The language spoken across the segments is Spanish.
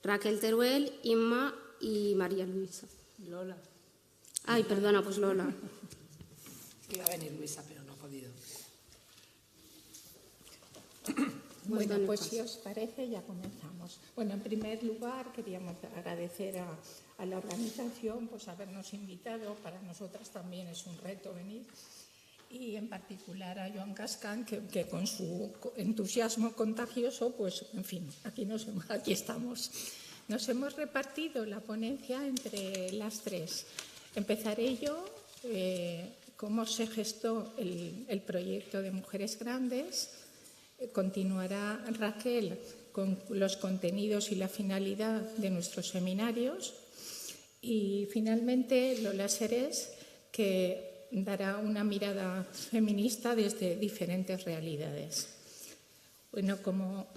Raquel Teruel, Inma y María Luisa. Lola. Ay, perdona, pues Lola. Iba a venir Luisa, pero no ha podido. Bueno, pues si os parece, ya comenzamos. Bueno, en primer lugar, queríamos agradecer a la organización pues habernos invitado. Para nosotras también es un reto venir. Y en particular a Joan Cascán, que con su entusiasmo contagioso, pues, en fin, aquí estamos. Nos hemos repartido la ponencia entre las tres. Empezaré yo, cómo se gestó el proyecto de Mujeres Grandes. Continuará Raquel con los contenidos y la finalidad de nuestros seminarios. Y finalmente Lola Serés, que dará una mirada feminista desde diferentes realidades. Bueno, como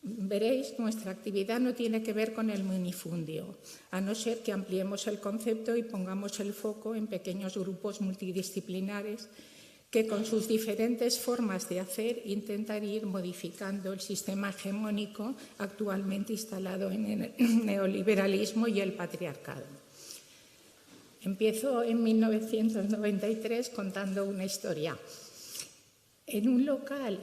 veréis, nuestra actividad no tiene que ver con el minifundio, a no ser que ampliemos el concepto y pongamos el foco en pequeños grupos multidisciplinares que con sus diferentes formas de hacer intentan ir modificando el sistema hegemónico actualmente instalado en el neoliberalismo y el patriarcado. Empiezo en 1993 contando una historia. En un local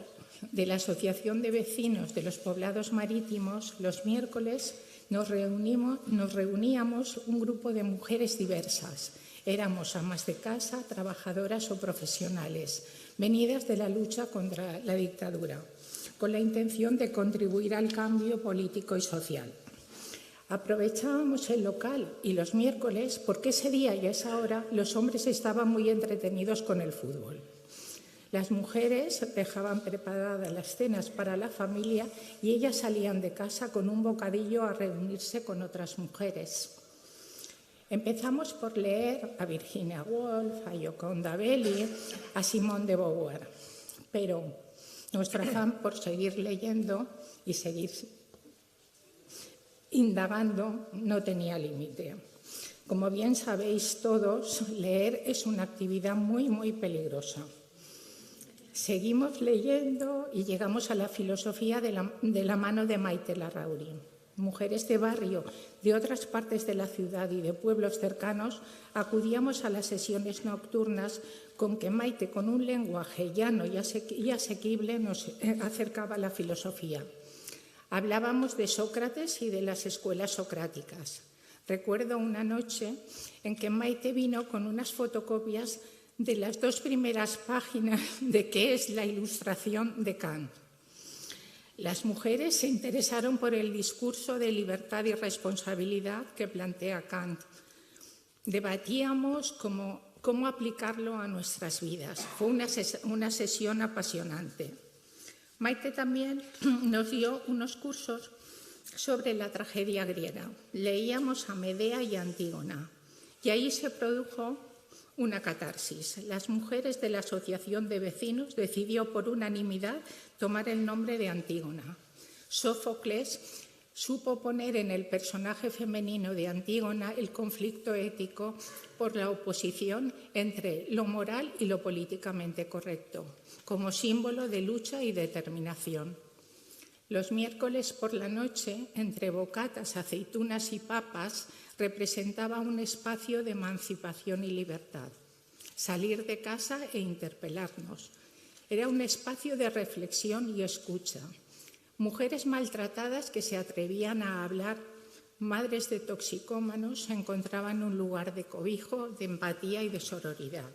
de la Asociación de Vecinos de los Poblados Marítimos, los miércoles nos reuníamos un grupo de mujeres diversas. Éramos amas de casa, trabajadoras o profesionales, venidas de la lucha contra la dictadura, con la intención de contribuir al cambio político y social. Aprovechábamos el local y los miércoles porque ese día y a esa hora los hombres estaban muy entretenidos con el fútbol. Las mujeres dejaban preparadas las cenas para la familia y ellas salían de casa con un bocadillo a reunirse con otras mujeres. Empezamos por leer a Virginia Woolf, a Gioconda Belli, a Simone de Beauvoir, pero nuestro afán por seguir leyendo y seguir indagando no tenía límite. Como bien sabéis todos, leer es una actividad muy, muy peligrosa. Seguimos leyendo y llegamos a la filosofía de la mano de Maite Larrauri. Mujeres de barrio de otras partes de la ciudad y de pueblos cercanos acudíamos a las sesiones nocturnas con que Maite, con un lenguaje llano y asequible, nos acercaba a la filosofía. Hablábamos de Sócrates y de las escuelas socráticas. Recuerdo una noche en que Maite vino con unas fotocopias de las 2 primeras páginas de qué es la Ilustración de Kant. Las mujeres se interesaron por el discurso de libertad y responsabilidad que plantea Kant. Debatíamos cómo aplicarlo a nuestras vidas. Fue una sesión apasionante. Maite también nos dio unos cursos sobre la tragedia griega. Leíamos a Medea y a Antígona. Y ahí se produjo una catarsis. Las mujeres de la Asociación de Vecinos decidió por unanimidad tomar el nombre de Antígona. Sófocles supo poner en el personaje femenino de Antígona el conflicto ético por la oposición entre lo moral y lo políticamente correcto, como símbolo de lucha y determinación. Los miércoles por la noche, entre bocatas, aceitunas y papas, representaba un espacio de emancipación y libertad. Salir de casa e interpelarnos. Era un espacio de reflexión y escucha. Mujeres maltratadas que se atrevían a hablar, madres de toxicómanos, encontraban un lugar de cobijo, de empatía y de sororidad.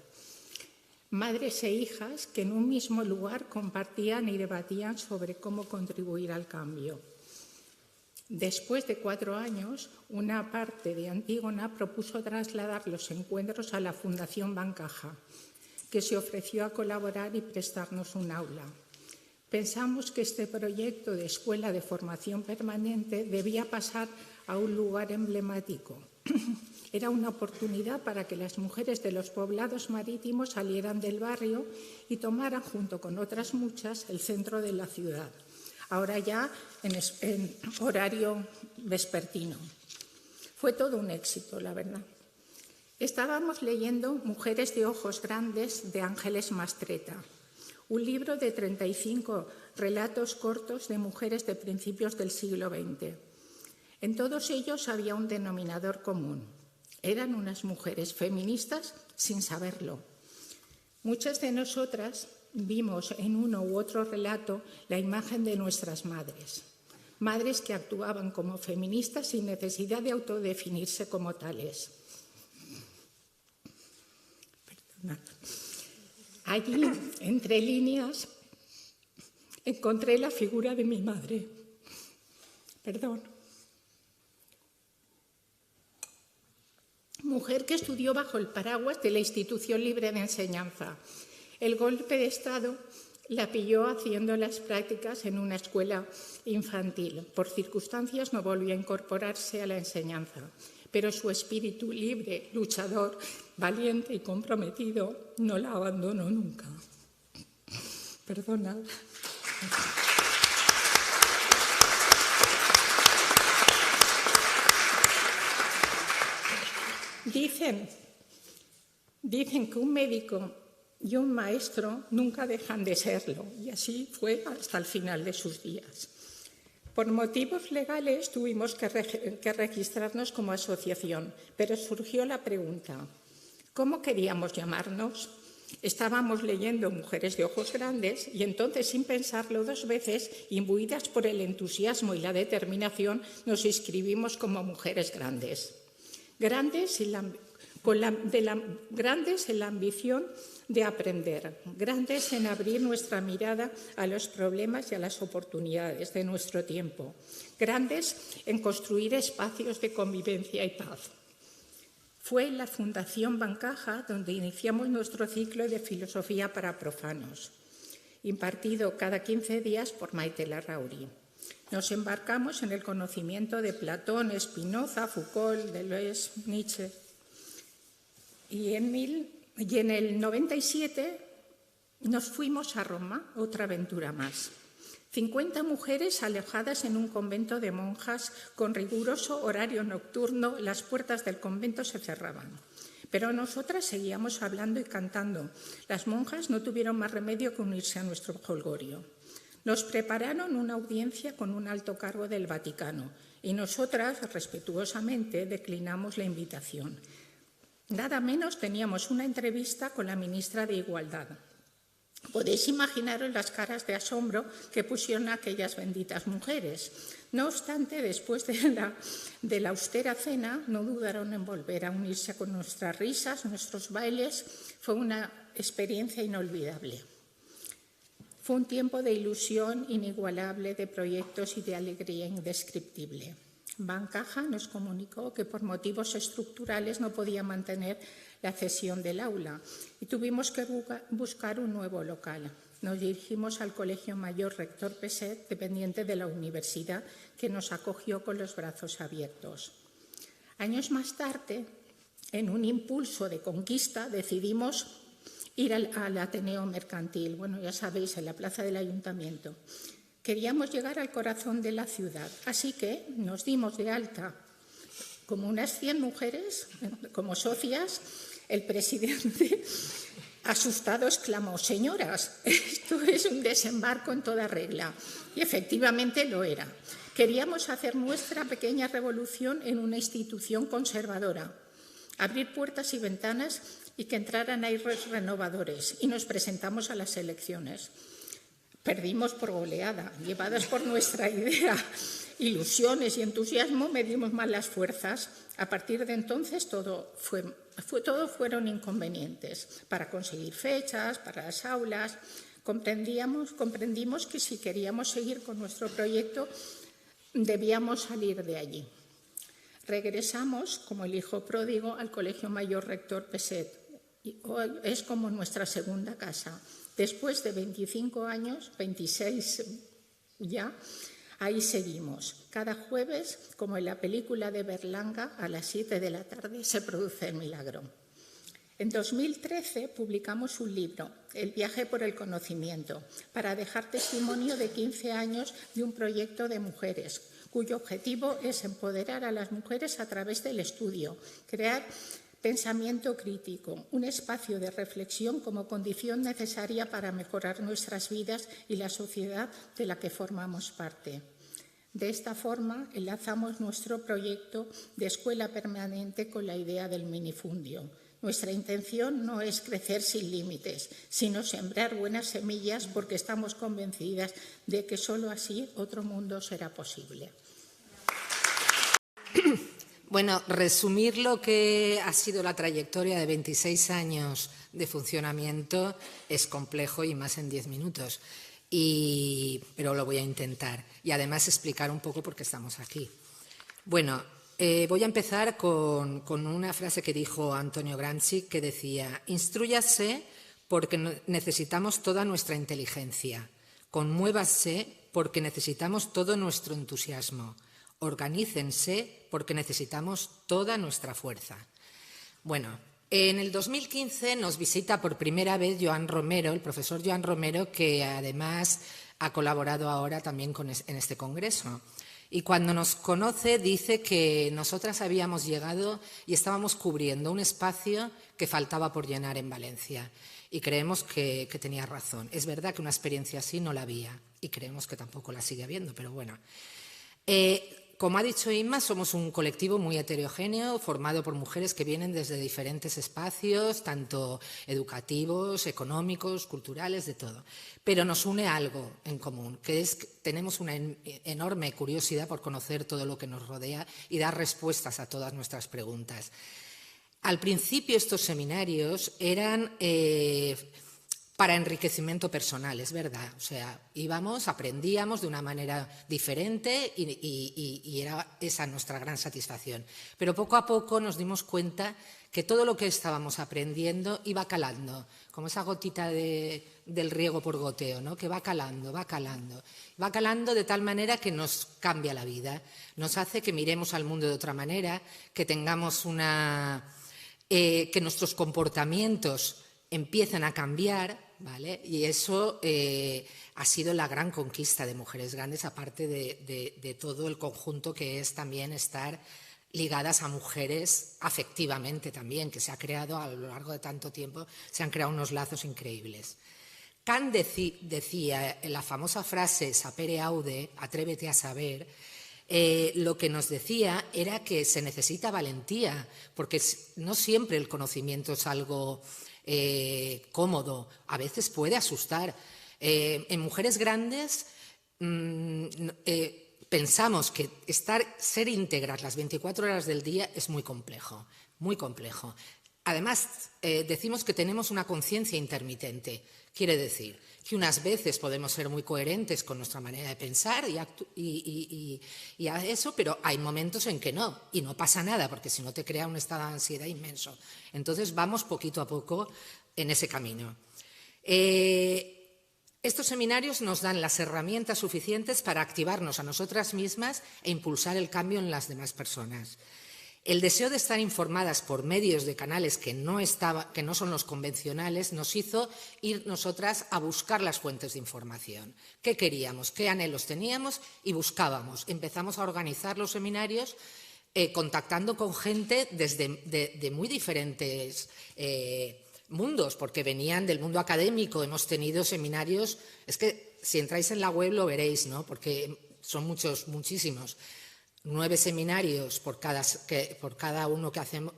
Madres e hijas que en un mismo lugar compartían y debatían sobre cómo contribuir al cambio. Después de 4 años, una parte de Antígona propuso trasladar los encuentros a la Fundación Bancaja, que se ofreció a colaborar y prestarnos un aula. Pensamos que este proyecto de escuela de formación permanente debía pasar a un lugar emblemático. Era una oportunidad para que las mujeres de los poblados marítimos salieran del barrio y tomaran, junto con otras muchas, el centro de la ciudad, ahora ya en horario vespertino. Fue todo un éxito, la verdad. Estábamos leyendo Mujeres de ojos grandes de Ángeles Mastretta, un libro de 35 relatos cortos de mujeres de principios del siglo XX. En todos ellos había un denominador común. Eran unas mujeres feministas sin saberlo. Muchas de nosotras vimos en uno u otro relato la imagen de nuestras madres. Madres que actuaban como feministas sin necesidad de autodefinirse como tales. Perdona. Allí, entre líneas, encontré la figura de mi madre. Perdón. Mujer que estudió bajo el paraguas de la Institución Libre de Enseñanza. El golpe de Estado la pilló haciendo las prácticas en una escuela infantil. Por circunstancias no volvió a incorporarse a la enseñanza, pero su espíritu libre, luchador, valiente y comprometido no la abandonó nunca. Perdona. Dicen que un médico y un maestro nunca dejan de serlo, y así fue hasta el final de sus días. Por motivos legales tuvimos que registrarnos como asociación, pero surgió la pregunta, ¿cómo queríamos llamarnos? Estábamos leyendo Mujeres de Ojos Grandes y entonces, sin pensarlo dos veces, imbuidas por el entusiasmo y la determinación, nos inscribimos como Mujeres Grandes. Grandes en la ambición de aprender, grandes en abrir nuestra mirada a los problemas y a las oportunidades de nuestro tiempo, grandes en construir espacios de convivencia y paz. Fue en la Fundación Bancaja donde iniciamos nuestro ciclo de filosofía para profanos, impartido cada 15 días por Maite Larrauri. Nos embarcamos en el conocimiento de Platón, Spinoza, Foucault, Deleuze, Nietzsche. Y en el 97 nos fuimos a Roma, otra aventura más. 50 mujeres alojadas en un convento de monjas con riguroso horario nocturno, las puertas del convento se cerraban. Pero nosotras seguíamos hablando y cantando. Las monjas no tuvieron más remedio que unirse a nuestro jolgorio. Nos prepararon una audiencia con un alto cargo del Vaticano y nosotras, respetuosamente, declinamos la invitación. Nada menos teníamos una entrevista con la ministra de Igualdad. Podéis imaginaros las caras de asombro que pusieron aquellas benditas mujeres. No obstante, después de la austera cena, no dudaron en volver a unirse con nuestras risas, nuestros bailes. Fue una experiencia inolvidable. Fue un tiempo de ilusión inigualable, de proyectos y de alegría indescriptible. Bancaja nos comunicó que por motivos estructurales no podía mantener la cesión del aula y tuvimos que buscar un nuevo local. Nos dirigimos al Colegio Mayor Rector Peset, dependiente de la universidad, que nos acogió con los brazos abiertos. Años más tarde, en un impulso de conquista, decidimos ir al Ateneo Mercantil, bueno, ya sabéis, en la plaza del Ayuntamiento. Queríamos llegar al corazón de la ciudad, así que nos dimos de alta como unas 100 mujeres, como socias. El presidente, asustado, exclamó: «Señoras, esto es un desembarco en toda regla». Y efectivamente lo era. Queríamos hacer nuestra pequeña revolución en una institución conservadora, abrir puertas y ventanas y que entraran aires renovadores. Y nos presentamos a las elecciones. Perdimos por goleada, llevadas por nuestra idea, ilusiones y entusiasmo, medimos mal las fuerzas. A partir de entonces todo fueron inconvenientes para conseguir fechas, para las aulas. Comprendimos que si queríamos seguir con nuestro proyecto debíamos salir de allí. Regresamos, como el hijo pródigo, al Colegio Mayor Rector Peset. Es como nuestra segunda casa. Después de 25 años, 26 ya, ahí seguimos. Cada jueves, como en la película de Berlanga, a las 7 de la tarde se produce el milagro. En 2013 publicamos un libro, El viaje por el conocimiento, para dejar testimonio de 15 años de un proyecto de mujeres, cuyo objetivo es empoderar a las mujeres a través del estudio, crear pensamiento crítico, un espacio de reflexión como condición necesaria para mejorar nuestras vidas y la sociedad de la que formamos parte. De esta forma, enlazamos nuestro proyecto de escuela permanente con la idea del minifundio. Nuestra intención no es crecer sin límites, sino sembrar buenas semillas porque estamos convencidas de que solo así otro mundo será posible. Bueno, resumir lo que ha sido la trayectoria de 26 años de funcionamiento es complejo y más en 10 minutos. Pero lo voy a intentar y además explicar un poco por qué estamos aquí. Bueno, voy a empezar con una frase que dijo Antonio Gramsci que decía: instrúyase porque necesitamos toda nuestra inteligencia, conmuévase porque necesitamos todo nuestro entusiasmo, organícense porque necesitamos toda nuestra fuerza. Bueno, en el 2015 nos visita por primera vez Joan Romero, el profesor Joan Romero, que además ha colaborado ahora también en este congreso. Y cuando nos conoce dice que nosotras habíamos llegado y estábamos cubriendo un espacio que faltaba por llenar en Valencia. Y creemos que tenía razón. Es verdad que una experiencia así no la había y creemos que tampoco la sigue habiendo, pero bueno. Como ha dicho Inma, somos un colectivo muy heterogéneo, formado por mujeres que vienen desde diferentes espacios, tanto educativos, económicos, culturales, de todo. Pero nos une algo en común, que es que tenemos una enorme curiosidad por conocer todo lo que nos rodea y dar respuestas a todas nuestras preguntas. Al principio estos seminarios eran para enriquecimiento personal, es verdad. O sea, íbamos, aprendíamos de una manera diferente y era esa nuestra gran satisfacción. Pero poco a poco nos dimos cuenta que todo lo que estábamos aprendiendo iba calando, como esa gotita del riego por goteo, ¿no? Que va calando, va calando. Va calando de tal manera que nos cambia la vida, nos hace que miremos al mundo de otra manera, que tengamos que nuestros comportamientos empiezan a cambiar, ¿vale? Y eso ha sido la gran conquista de Mujeres Grandes, aparte de todo el conjunto que es también estar ligadas a mujeres afectivamente también, que se ha creado a lo largo de tanto tiempo, se han creado unos lazos increíbles. Kant decía en la famosa frase sapere aude, atrévete a saber, lo que nos decía era que se necesita valentía, porque no siempre el conocimiento es algo cómodo, a veces puede asustar. En Mujeres Grandes pensamos que ser íntegras las 24 horas del día es muy complejo, muy complejo. Además, decimos que tenemos una conciencia intermitente, quiere decir que unas veces podemos ser muy coherentes con nuestra manera de pensar y eso, pero hay momentos en que no, y no pasa nada, porque si no te crea un estado de ansiedad inmenso. Entonces vamos poquito a poco en ese camino. Estos seminarios nos dan las herramientas suficientes para activarnos a nosotras mismas e impulsar el cambio en las demás personas. El deseo de estar informadas por medios de canales que no son los convencionales nos hizo ir nosotras a buscar las fuentes de información. ¿Qué queríamos? ¿Qué anhelos teníamos? Y buscábamos. Empezamos a organizar los seminarios contactando con gente de muy diferentes mundos, porque venían del mundo académico. Hemos tenido seminarios, es que si entráis en la web lo veréis, ¿no? Porque son muchísimos. 9 seminarios por cada uno que hacemos,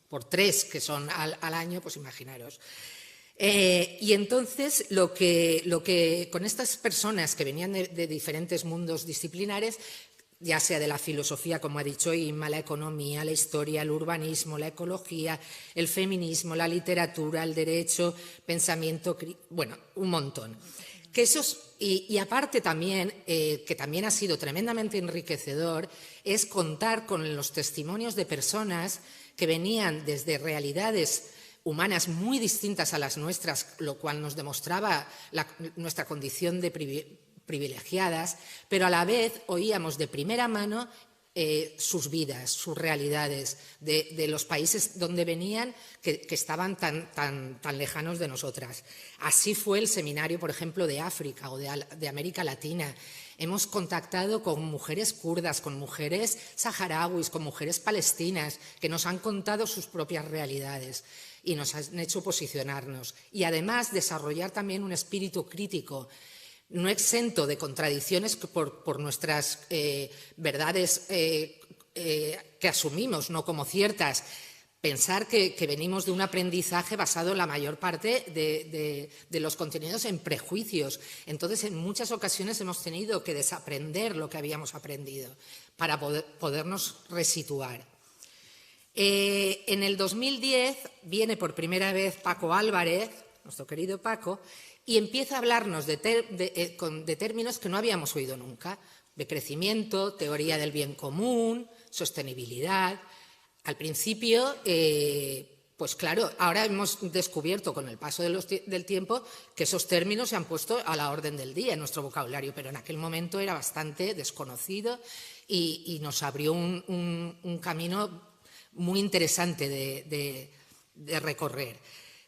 por 3 que son al año, pues imaginaros. Y entonces lo que con estas personas que venían de diferentes mundos disciplinares, ya sea de la filosofía, como ha dicho Inma, la economía, la historia, el urbanismo, la ecología, el feminismo, la literatura, el derecho, pensamiento, bueno, un montón. Y aparte también, que también ha sido tremendamente enriquecedor, es contar con los testimonios de personas que venían desde realidades humanas muy distintas a las nuestras, lo cual nos demostraba nuestra condición de privilegiadas, pero a la vez oíamos de primera mano sus vidas, sus realidades, de los países donde venían que estaban tan lejanos de nosotras. Así fue el seminario, por ejemplo, de África o de América Latina. Hemos contactado con mujeres kurdas, con mujeres saharauis, con mujeres palestinas, que nos han contado sus propias realidades y nos han hecho posicionarnos. Y además desarrollar también un espíritu crítico. no exento de contradicciones por nuestras verdades que asumimos, no como ciertas. Pensar que venimos de un aprendizaje basado en la mayor parte de los contenidos en prejuicios. Entonces, en muchas ocasiones hemos tenido que desaprender lo que habíamos aprendido para podernos resituar. En el 2010 viene por primera vez Paco Álvarez, nuestro querido Paco, y empieza a hablarnos de términos que no habíamos oído nunca: de crecimiento, teoría del bien común, sostenibilidad. Al principio, pues claro, ahora hemos descubierto con el paso del tiempo que esos términos se han puesto a la orden del día en nuestro vocabulario, pero en aquel momento era bastante desconocido y nos abrió un camino muy interesante de recorrer.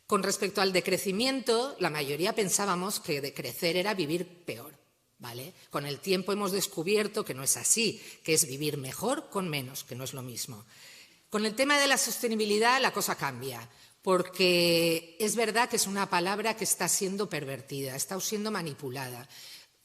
Con respecto al decrecimiento, la mayoría pensábamos que decrecer era vivir peor, ¿vale? Con el tiempo hemos descubierto que no es así, que es vivir mejor con menos, que no es lo mismo. Con el tema de la sostenibilidad la cosa cambia, porque es verdad que es una palabra que está siendo pervertida, está siendo manipulada.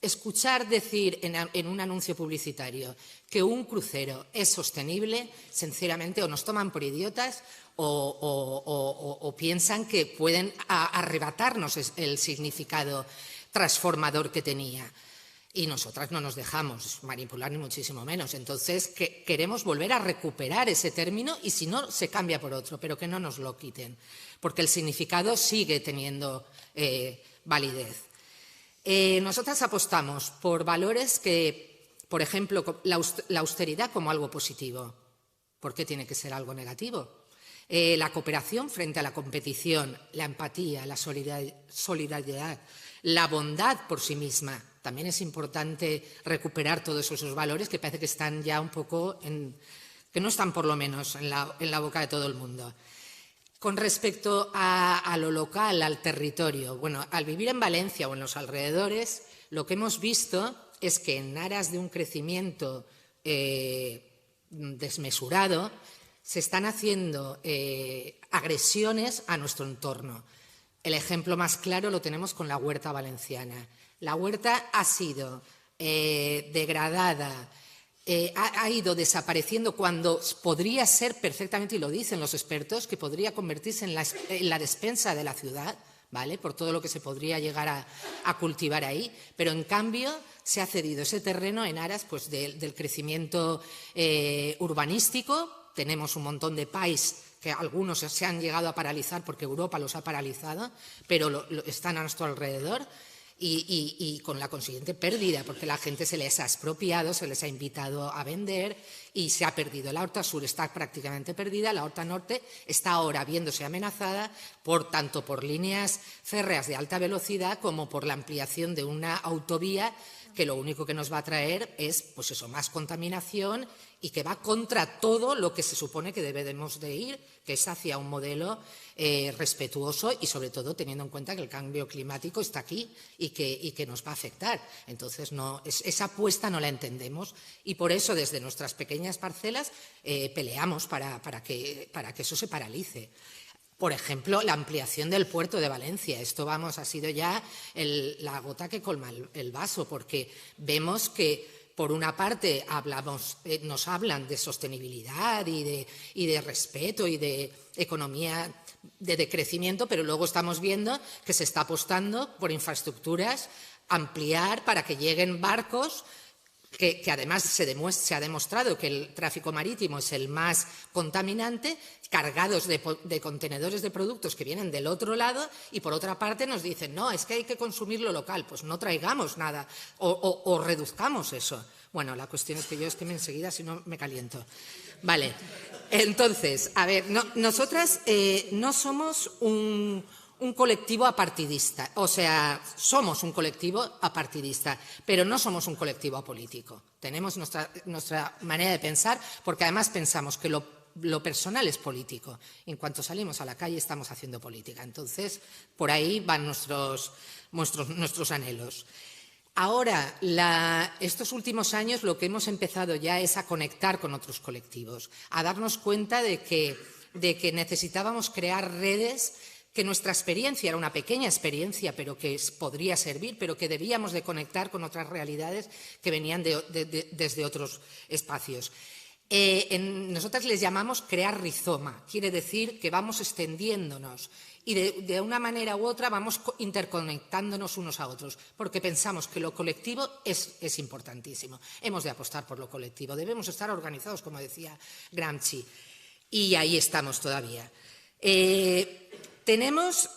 Escuchar decir en un anuncio publicitario que un crucero es sostenible, sinceramente, o nos toman por idiotas o piensan que pueden arrebatarnos el significado transformador que tenía. Y nosotras no nos dejamos manipular ni muchísimo menos. Entonces, queremos volver a recuperar ese término y si no, se cambia por otro, pero que no nos lo quiten, porque el significado sigue teniendo validez. Nosotras apostamos por valores que, por ejemplo, la austeridad como algo positivo. ¿Por qué tiene que ser algo negativo? La cooperación frente a la competición, la empatía, la solidaridad, la bondad por sí misma. También es importante recuperar todos esos valores que parece que están ya un poco, que no están por lo menos en la boca de todo el mundo. Con respecto a lo local, al territorio, bueno, al vivir en Valencia o en los alrededores, lo que hemos visto es que en aras de un crecimiento desmesurado se están haciendo agresiones a nuestro entorno. El ejemplo más claro lo tenemos con la huerta valenciana. La huerta ha sido degradada, ha ido desapareciendo cuando podría ser perfectamente, y lo dicen los expertos, que podría convertirse en la despensa de la ciudad, ¿vale? Por todo lo que se podría llegar a cultivar ahí, pero en cambio se ha cedido ese terreno en aras pues, del crecimiento urbanístico. Tenemos un montón de PAIs que algunos se han llegado a paralizar porque Europa los ha paralizado, pero están a nuestro alrededor. Y con la consiguiente pérdida, porque la gente se les ha expropiado, se les ha invitado a vender y se ha perdido. La Horta Sur está prácticamente perdida, la Horta Norte está ahora viéndose amenazada tanto por líneas férreas de alta velocidad como por la ampliación de una autovía que lo único que nos va a traer es pues eso, más contaminación y que va contra todo lo que se supone que debemos de ir, que es hacia un modelo respetuoso y sobre todo teniendo en cuenta que el cambio climático está aquí y que nos va a afectar. Entonces esa apuesta no la entendemos y por eso desde nuestras pequeñas parcelas peleamos para que eso se paralice. Por ejemplo, la ampliación del puerto de Valencia. Esto, ha sido ya la gota que colma el vaso, porque vemos que, por una parte, nos hablan de sostenibilidad y de respeto y de economía de crecimiento, pero luego estamos viendo que se está apostando por infraestructuras, ampliar para que lleguen barcos, que además se ha demostrado que el tráfico marítimo es el más contaminante, cargados de contenedores de productos que vienen del otro lado y por otra parte nos dicen, no, es que hay que consumir lo local, pues no traigamos nada o reduzcamos eso. Bueno, la cuestión es que yo enseguida si no me caliento. Vale, entonces, a ver, nosotras no somos un colectivo apartidista, o sea, somos un colectivo apartidista, pero no somos un colectivo apolítico. Tenemos nuestra manera de pensar, porque además pensamos que lo personal es político. En cuanto salimos a la calle estamos haciendo política. Entonces, por ahí van nuestros anhelos. Ahora, estos últimos años lo que hemos empezado ya es a conectar con otros colectivos, a darnos cuenta de que necesitábamos crear redes que nuestra experiencia era una pequeña experiencia, pero que podría servir, pero que debíamos de conectar con otras realidades que venían desde otros espacios. Nosotras les llamamos crear rizoma, quiere decir que vamos extendiéndonos y de una manera u otra vamos interconectándonos unos a otros, porque pensamos que lo colectivo es importantísimo. Hemos de apostar por lo colectivo, debemos estar organizados, como decía Gramsci, y ahí estamos todavía. Tenemos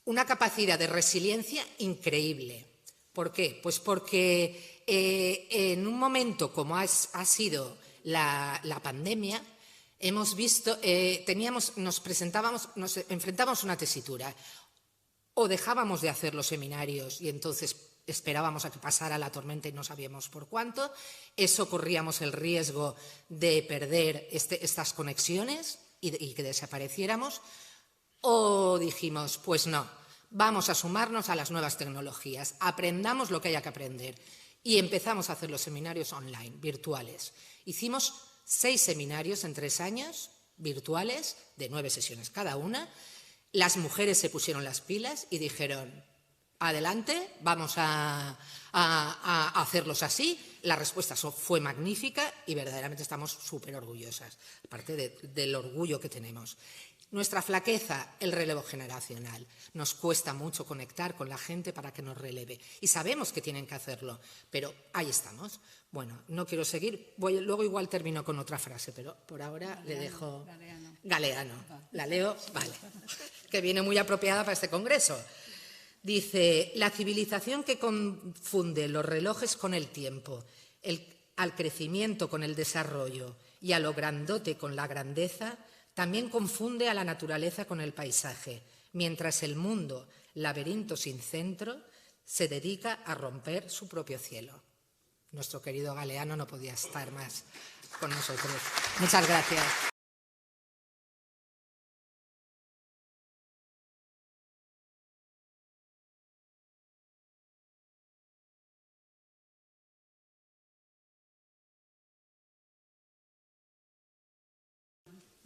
una capacidad de resiliencia increíble. ¿Por qué? Pues porque en un momento como ha sido la pandemia, hemos visto, nos enfrentábamos a una tesitura. O dejábamos de hacer los seminarios y entonces esperábamos a que pasara la tormenta y no sabíamos por cuánto. Eso corríamos el riesgo de perder estas conexiones y que desapareciéramos. O dijimos, pues no, vamos a sumarnos a las nuevas tecnologías, aprendamos lo que haya que aprender. Y empezamos a hacer los seminarios online, virtuales. Hicimos 6 seminarios en 3 años, virtuales, de 9 sesiones cada una. Las mujeres se pusieron las pilas y dijeron, adelante, vamos a hacerlos así. La respuesta fue magnífica y verdaderamente estamos súper orgullosas, aparte del orgullo que tenemos. Nuestra flaqueza, el relevo generacional. Nos cuesta mucho conectar con la gente para que nos releve. Y sabemos que tienen que hacerlo, pero ahí estamos. Bueno, no quiero seguir. Luego igual termino con otra frase, pero por ahora le dejo Galeano. ¿La leo? Vale. Que viene muy apropiada para este congreso. Dice, la civilización que confunde los relojes con el tiempo, al crecimiento con el desarrollo y a lo grandote con la grandeza, también confunde a la naturaleza con el paisaje, mientras el mundo, laberinto sin centro, se dedica a romper su propio cielo. Nuestro querido Galeano no podía estar más con nosotros. Muchas gracias.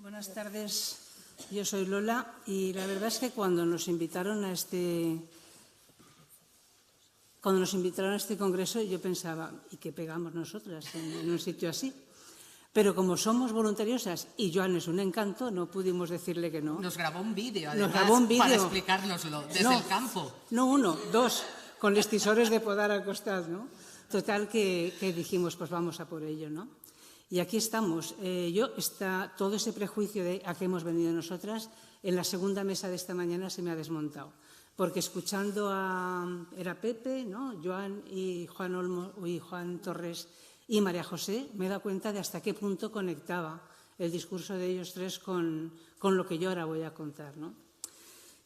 Buenas tardes, yo soy Lola y la verdad es que cuando nos invitaron a este congreso yo pensaba, ¿y qué pegamos nosotras en un sitio así? Pero como somos voluntariosas y Joan es un encanto, no pudimos decirle que no. Nos grabó un vídeo, además, para explicárnoslo desde el campo. No 1, 2, con los tisores de podar al costado, ¿no? Total que dijimos, pues vamos a por ello, ¿no? Y aquí estamos. Todo ese prejuicio de a qué hemos venido nosotras, en la segunda mesa de esta mañana se me ha desmontado. Porque escuchando era Pepe, ¿no? Joan y Juan Olmo y Juan Torres y María José, me he dado cuenta de hasta qué punto conectaba el discurso de ellos tres con lo que yo ahora voy a contar, ¿no?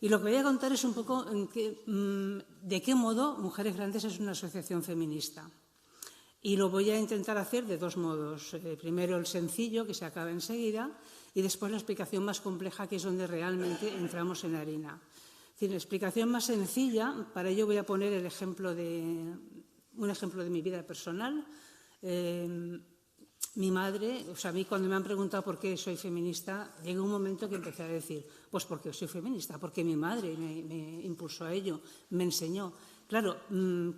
Y lo que voy a contar es un poco de qué modo Mujeres Grandes es una asociación feminista. Y lo voy a intentar hacer de 2 modos. Primero el sencillo, que se acaba enseguida, y después la explicación más compleja, que es donde realmente entramos en harina. Es decir, la explicación más sencilla, para ello voy a poner un ejemplo de mi vida personal. Mi madre, a mí cuando me han preguntado por qué soy feminista, llegó un momento que empecé a decir, pues porque soy feminista, porque mi madre me impulsó a ello, me enseñó. Claro,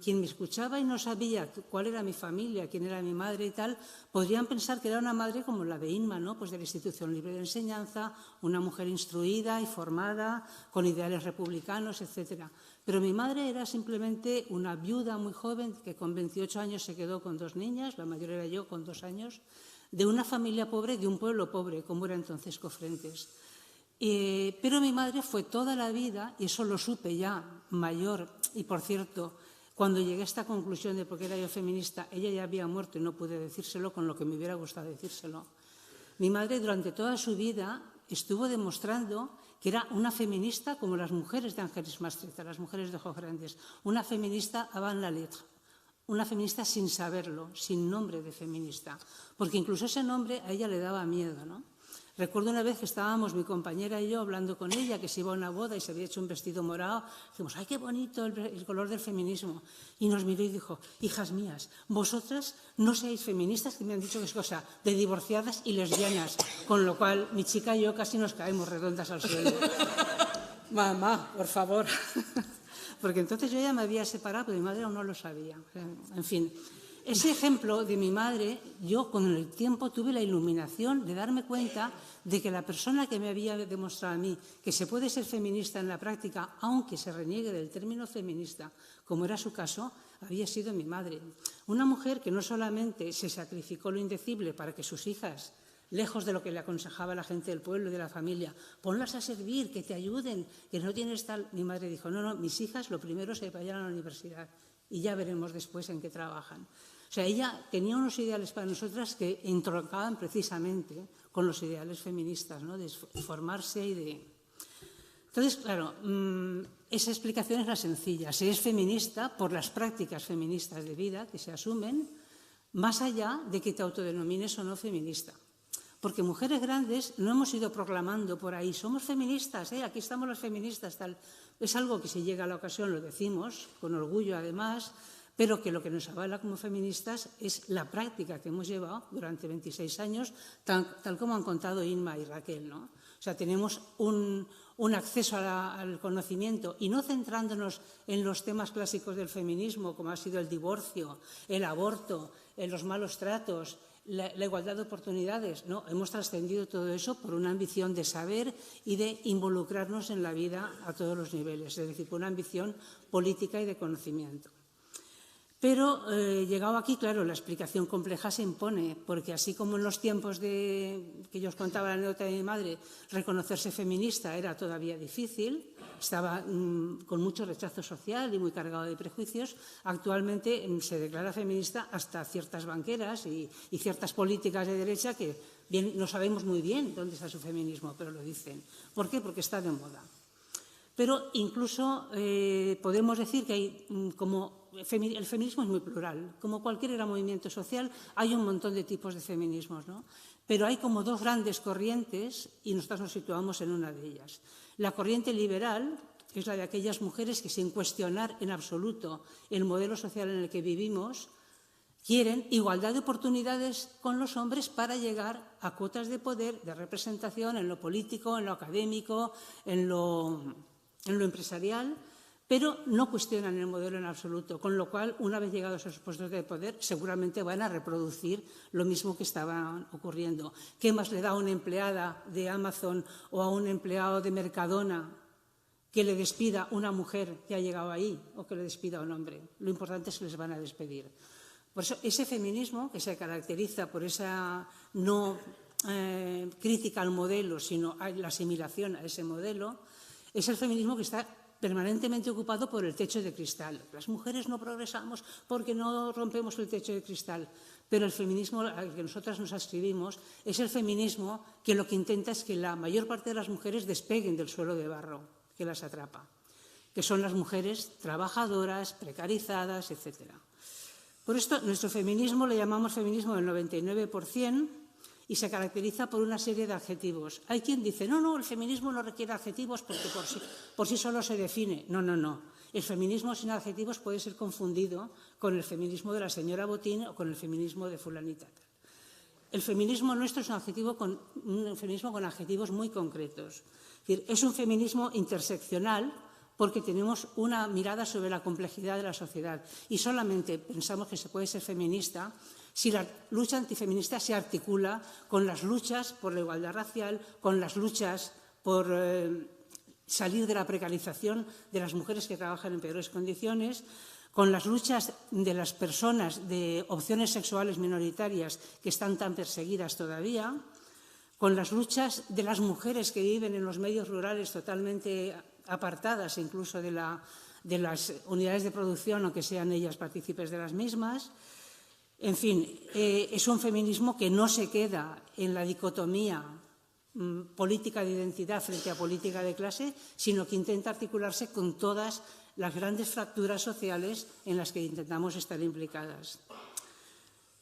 quien me escuchaba y no sabía cuál era mi familia, quién era mi madre y tal, podrían pensar que era una madre como la de Inma, ¿no? Pues de la Institución Libre de Enseñanza, una mujer instruida y formada, con ideales republicanos, etcétera. Pero mi madre era simplemente una viuda muy joven que con 28 años se quedó con 2 niñas, la mayor era yo con 2 años, de una familia pobre, de un pueblo pobre, como era entonces Cofrentes. Pero mi madre fue toda la vida, y eso lo supe ya mayor, y por cierto, cuando llegué a esta conclusión de por qué era yo feminista, ella ya había muerto y no pude decírselo con lo que me hubiera gustado decírselo. Mi madre durante toda su vida estuvo demostrando que era una feminista como las mujeres de Ángeles Mastretta, las mujeres de Ojos Grandes, una feminista avant la lettre, una feminista sin saberlo, sin nombre de feminista, porque incluso ese nombre a ella le daba miedo, ¿no? Recuerdo una vez que estábamos, mi compañera y yo, hablando con ella, que se iba a una boda y se había hecho un vestido morado. Dijimos, ¡ay, qué bonito el color del feminismo! Y nos miró y dijo, hijas mías, vosotras no seáis feministas, que me han dicho que es cosa de divorciadas y lesbianas. Con lo cual, mi chica y yo casi nos caemos redondas al suelo. Mamá, por favor. Porque entonces yo ya me había separado, pero mi madre aún no lo sabía. En fin. Ese ejemplo de mi madre, yo con el tiempo tuve la iluminación de darme cuenta de que la persona que me había demostrado a mí que se puede ser feminista en la práctica, aunque se reniegue del término feminista, como era su caso, había sido mi madre. Una mujer que no solamente se sacrificó lo indecible para que sus hijas, lejos de lo que le aconsejaba la gente del pueblo y de la familia, ponlas a servir, que te ayuden, que no tienes tal. Mi madre dijo, no, mis hijas lo primero es que vayan a la universidad y ya veremos después en qué trabajan. O sea, ella tenía unos ideales para nosotras que entroncaban precisamente con los ideales feministas, ¿no? De formarse y de... Entonces, claro, esa explicación es la sencilla. Se es feminista por las prácticas feministas de vida que se asumen, más allá de que te autodenomines o no feminista. Porque mujeres grandes no hemos ido proclamando por ahí, somos feministas, aquí estamos las feministas, tal. Es algo que si llega a la ocasión lo decimos, con orgullo además, pero que lo que nos avala como feministas es la práctica que hemos llevado durante 26 años, tal como han contado Inma y Raquel, ¿no? O sea, tenemos un acceso al conocimiento y no centrándonos en los temas clásicos del feminismo, como ha sido el divorcio, el aborto, los malos tratos, la igualdad de oportunidades. No, hemos trascendido todo eso por una ambición de saber y de involucrarnos en la vida a todos los niveles, es decir, por una ambición política y de conocimiento. Pero llegado aquí, claro, la explicación compleja se impone, porque así como en los tiempos que yo os contaba la anécdota de mi madre, reconocerse feminista era todavía difícil, estaba con mucho rechazo social y muy cargado de prejuicios, actualmente se declara feminista hasta ciertas banqueras y ciertas políticas de derecha que bien, no sabemos muy bien dónde está su feminismo, pero lo dicen. ¿Por qué? Porque está de moda. Pero incluso podemos decir que hay el feminismo es muy plural. Como cualquier movimiento social, hay un montón de tipos de feminismos, ¿no? Pero hay como dos grandes corrientes y nosotros nos situamos en una de ellas. La corriente liberal, que es la de aquellas mujeres que sin cuestionar en absoluto el modelo social en el que vivimos, quieren igualdad de oportunidades con los hombres para llegar a cuotas de poder, de representación en lo político, en lo académico, en lo empresarial, pero no cuestionan el modelo en absoluto, con lo cual, una vez llegados a esos puestos de poder, seguramente van a reproducir lo mismo que estaba ocurriendo. ¿Qué más le da a una empleada de Amazon o a un empleado de Mercadona que le despida una mujer que ha llegado ahí o que le despida a un hombre? Lo importante es que les van a despedir. Por eso, ese feminismo que se caracteriza por esa no crítica al modelo, sino a la asimilación a ese modelo, es el feminismo que está permanentemente ocupado por el techo de cristal. Las mujeres no progresamos porque no rompemos el techo de cristal, pero el feminismo al que nosotras nos adscribimos es el feminismo que lo que intenta es que la mayor parte de las mujeres despeguen del suelo de barro que las atrapa, que son las mujeres trabajadoras, precarizadas, etc. Por esto, nuestro feminismo le llamamos feminismo del 99%, y se caracteriza por una serie de adjetivos. Hay quien dice, no, el feminismo no requiere adjetivos porque por sí solo se define. No. El feminismo sin adjetivos puede ser confundido con el feminismo de la señora Botín o con el feminismo de fulanita. El feminismo nuestro es un feminismo con adjetivos muy concretos. Es decir, es un feminismo interseccional porque tenemos una mirada sobre la complejidad de la sociedad y solamente pensamos que se puede ser feminista si la lucha antifeminista se articula con las luchas por la igualdad racial, con las luchas por salir de la precarización de las mujeres que trabajan en peores condiciones, con las luchas de las personas de opciones sexuales minoritarias que están tan perseguidas todavía, con las luchas de las mujeres que viven en los medios rurales totalmente apartadas incluso de las unidades de producción, aunque sean ellas partícipes de las mismas. En fin, es un feminismo que no se queda en la dicotomía política de identidad frente a política de clase, sino que intenta articularse con todas las grandes fracturas sociales en las que intentamos estar implicadas.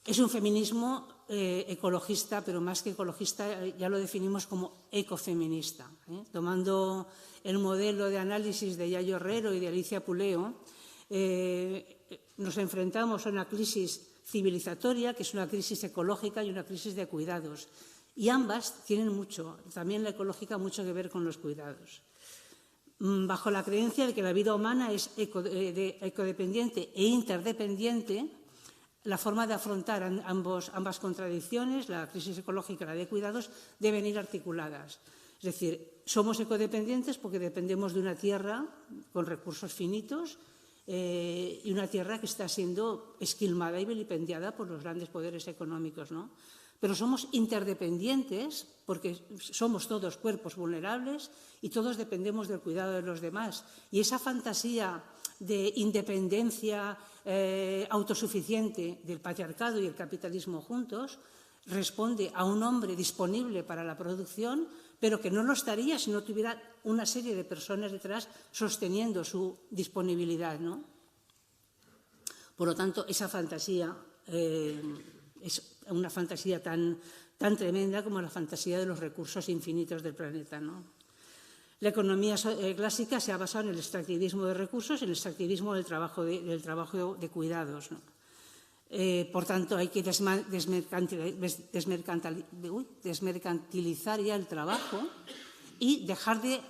Es un feminismo ecologista, pero más que ecologista ya lo definimos como ecofeminista. Tomando el modelo de análisis de Yayo Herrero y de Alicia Puleo, nos enfrentamos a una crisis civilizatoria, que es una crisis ecológica y una crisis de cuidados. Y ambas tienen mucho, también la ecológica, mucho que ver con los cuidados. Bajo la creencia de que la vida humana es ecodependiente e interdependiente, la forma de afrontar ambas contradicciones, la crisis ecológica y la de cuidados, deben ir articuladas. Es decir, somos ecodependientes porque dependemos de una tierra con recursos finitos y una tierra que está siendo esquilmada y vilipendiada por los grandes poderes económicos, ¿no? Pero somos interdependientes porque somos todos cuerpos vulnerables y todos dependemos del cuidado de los demás. Y esa fantasía de independencia autosuficiente del patriarcado y el capitalismo juntos responde a un hombre disponible para la producción, pero que no lo estaría si no tuviera una serie de personas detrás sosteniendo su disponibilidad, ¿no? Por lo tanto, esa fantasía es una fantasía tan tremenda como la fantasía de los recursos infinitos del planeta, ¿no? La economía clásica se ha basado en el extractivismo de recursos, en el extractivismo del trabajo de cuidados, ¿no? Por tanto, hay que desmercantilizar ya el trabajo y dejar de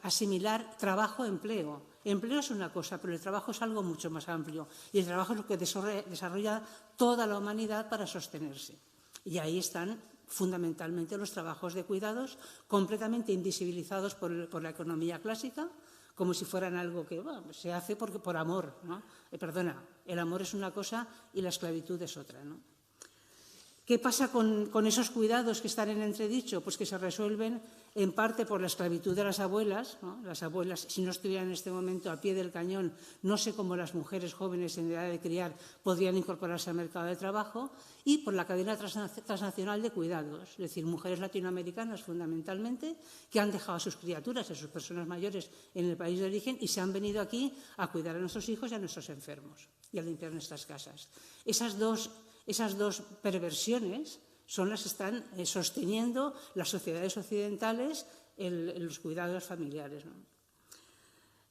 asimilar trabajo-empleo. Empleo es una cosa, pero el trabajo es algo mucho más amplio. Y el trabajo es lo que desarrolla toda la humanidad para sostenerse. Y ahí están fundamentalmente los trabajos de cuidados, completamente invisibilizados por la economía clásica, como si fueran algo que se hace por amor, ¿no? El amor es una cosa y la esclavitud es otra, ¿no? ¿Qué pasa con esos cuidados que están en entredicho? Pues que se resuelven en parte por la esclavitud de las abuelas, ¿no? Las abuelas, si no estuvieran en este momento a pie del cañón, no sé cómo las mujeres jóvenes en edad de criar podrían incorporarse al mercado de trabajo, y por la cadena transnacional de cuidados, es decir, mujeres latinoamericanas fundamentalmente que han dejado a sus criaturas, a sus personas mayores en el país de origen y se han venido aquí a cuidar a nuestros hijos y a nuestros enfermos y a limpiar nuestras casas. Esas dos perversiones son las que están sosteniendo las sociedades occidentales en los cuidados familiares, ¿no?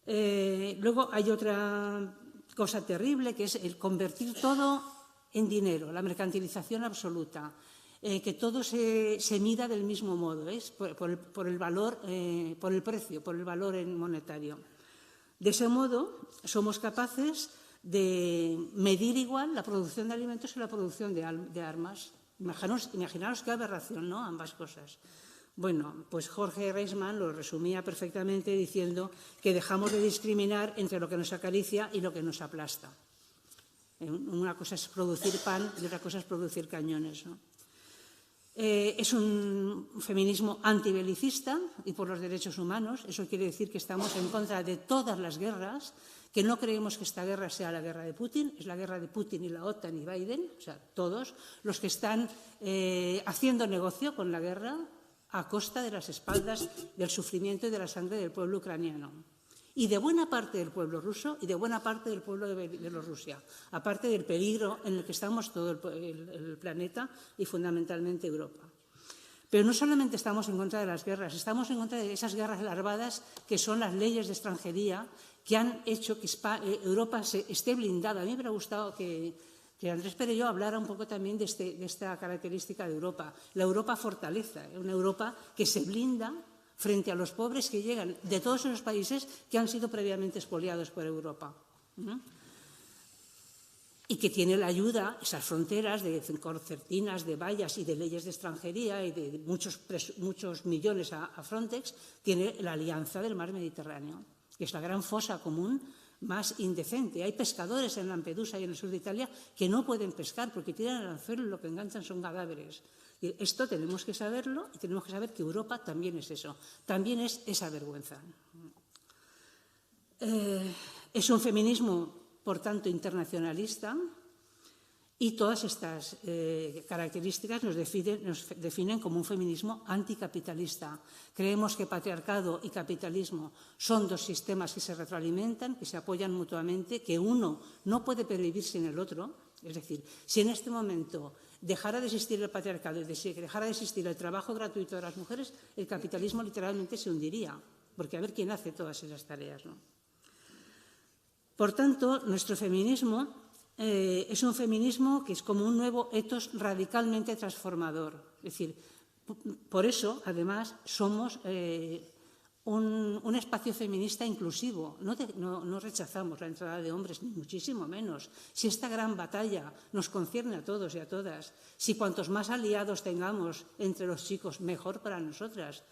Luego hay otra cosa terrible, que es el convertir todo en dinero, la mercantilización absoluta, que todo se mida del mismo modo, por el valor, por el precio, por el valor monetario. De ese modo somos capaces de medir igual la producción de alimentos y la producción de armas. Imaginaros qué aberración, ¿no? Ambas cosas. Bueno, pues Jorge Reisman lo resumía perfectamente diciendo que dejamos de discriminar entre lo que nos acaricia y lo que nos aplasta. Una cosa es producir pan y otra cosa es producir cañones, ¿no? Es un feminismo antibelicista y por los derechos humanos. Eso quiere decir que estamos en contra de todas las guerras, que no creemos que esta guerra sea la guerra de Putin, es la guerra de Putin y la OTAN y Biden, o sea, todos los que están haciendo negocio con la guerra a costa de las espaldas del sufrimiento y de la sangre del pueblo ucraniano. Y de buena parte del pueblo ruso y de buena parte del pueblo de Bielorrusia, aparte del peligro en el que estamos todo el planeta y fundamentalmente Europa. Pero no solamente estamos en contra de las guerras, estamos en contra de esas guerras larvadas que son las leyes de extranjería que han hecho que Europa esté blindada. A mí me hubiera gustado que Andrés Perelló hablara un poco también de esta característica de Europa, la Europa fortaleza, una Europa que se blinda frente a los pobres que llegan de todos esos países que han sido previamente expoliados por Europa. Y que tiene la ayuda, esas fronteras de concertinas, de vallas y de leyes de extranjería y de muchos millones a Frontex, tiene la alianza del mar Mediterráneo, que es la gran fosa común más indecente. Hay pescadores en Lampedusa y en el sur de Italia que no pueden pescar porque tiran el anzuelo y lo que enganchan son cadáveres. Y esto tenemos que saberlo y tenemos que saber que Europa también es eso, también es esa vergüenza. Es un feminismo, por tanto, internacionalista y todas estas características nos definen como un feminismo anticapitalista. Creemos que patriarcado y capitalismo son dos sistemas que se retroalimentan, que se apoyan mutuamente, que uno no puede pervivir sin el otro. Es decir, si en este momento dejara de existir el patriarcado y dejara de existir el trabajo gratuito de las mujeres, el capitalismo literalmente se hundiría, porque a ver quién hace todas esas tareas, ¿no? Por tanto, nuestro feminismo es un feminismo que es como un nuevo etos radicalmente transformador. Es decir, por eso, además, somos un espacio feminista inclusivo. No rechazamos la entrada de hombres, ni muchísimo menos. Si esta gran batalla nos concierne a todos y a todas, si cuantos más aliados tengamos entre los chicos, mejor para nosotras,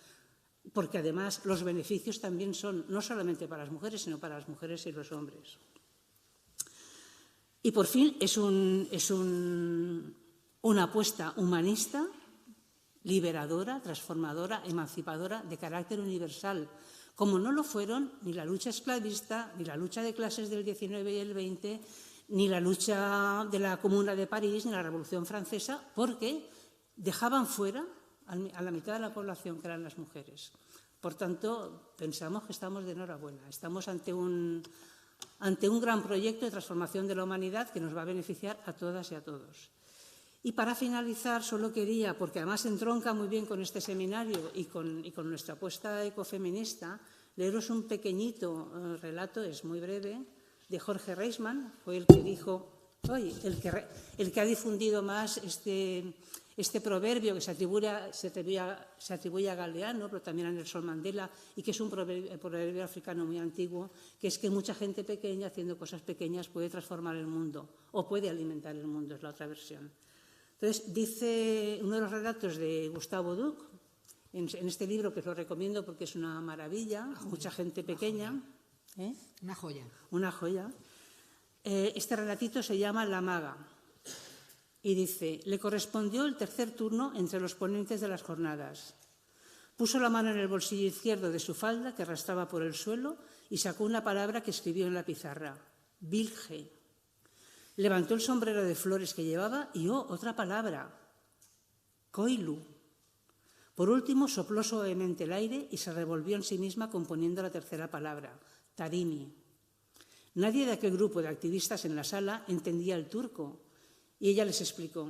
porque además los beneficios también son no solamente para las mujeres, sino para las mujeres y los hombres. Y por fin es una apuesta humanista, liberadora, transformadora, emancipadora, de carácter universal, como no lo fueron ni la lucha esclavista, ni la lucha de clases del 19 y el 20, ni la lucha de la Comuna de París, ni la Revolución Francesa, porque dejaban fuera a la mitad de la población, que eran las mujeres. Por tanto, pensamos que estamos de enhorabuena. Estamos ante un gran proyecto de transformación de la humanidad que nos va a beneficiar a todas y a todos. Y para finalizar, solo quería, porque además entronca muy bien con este seminario y con nuestra apuesta ecofeminista, leeros un pequeñito relato, es muy breve, de Jorge Reisman, fue el que dijo, el que ha difundido más este proverbio que se atribuye a Galeano, pero también a Nelson Mandela, y que es un proverbio africano muy antiguo, que es que mucha gente pequeña haciendo cosas pequeñas puede transformar el mundo o puede alimentar el mundo, es la otra versión. Entonces, dice uno de los relatos de Gustavo Duc, en este libro, que os lo recomiendo porque es una maravilla, mucha gente pequeña. Una joya. Una joya. Este relatito se llama La maga. Y dice, le correspondió el tercer turno entre los ponentes de las jornadas. Puso la mano en el bolsillo izquierdo de su falda, que arrastraba por el suelo, y sacó una palabra que escribió en la pizarra, Vilge. Levantó el sombrero de flores que llevaba y otra palabra, Coilu. Por último, sopló suavemente el aire y se revolvió en sí misma componiendo la tercera palabra, Tarimi. Nadie de aquel grupo de activistas en la sala entendía el turco y ella les explicó.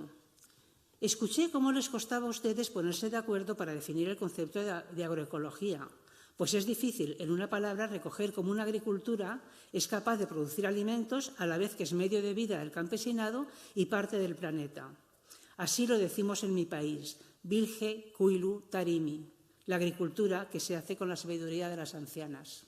Escuché cómo les costaba a ustedes ponerse de acuerdo para definir el concepto de agroecología, pues es difícil en una palabra recoger cómo una agricultura es capaz de producir alimentos a la vez que es medio de vida del campesinado y parte del planeta. Así lo decimos en mi país, Vilge, Kuilu, Tarimi, la agricultura que se hace con la sabiduría de las ancianas.